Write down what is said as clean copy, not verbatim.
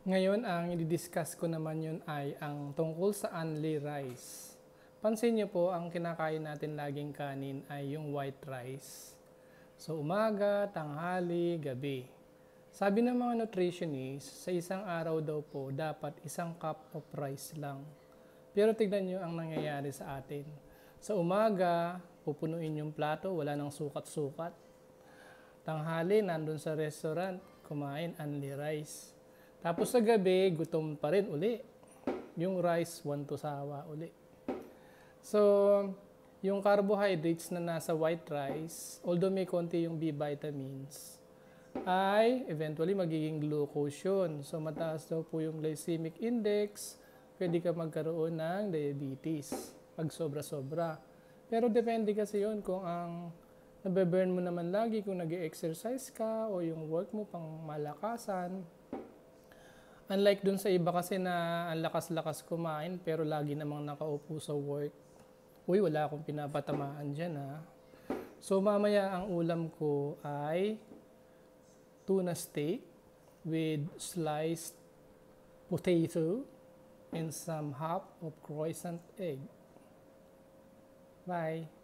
Ngayon, ang i-discuss ko naman yun ay ang tungkol sa unli rice. Pansin niyo po, ang kinakain natin laging kanin ay yung white rice. So, umaga, tanghali, gabi. Sabi ng mga nutritionists, sa isang araw daw po, dapat isang cup of rice lang. Pero tignan nyo ang nangyayari sa atin. Sa umaga, pupunuin yung plato, wala nang sukat-sukat. Tanghali, nandun sa restaurant, kumain unli rice. Tapos sa gabi, gutom pa rin uli. Yung rice, want to sawa uli. So, yung carbohydrates na nasa white rice, although may konti yung B vitamins, ay eventually magiging glucose yun. So, mataas daw po yung glycemic index, pwede ka magkaroon ng diabetes pag sobra-sobra. Pero depende kasi yun kung ang nabe-burn mo naman lagi kung nag-exercise ka o yung work mo pang malakasan. Unlike dun sa iba kasi na ang lakas-lakas kumain pero lagi namang nakaupo sa work. Uy, wala akong pinapatamaan dyan ha. So mamaya ang ulam ko ay tuna steak with sliced potato and some half of croissant egg. Bye!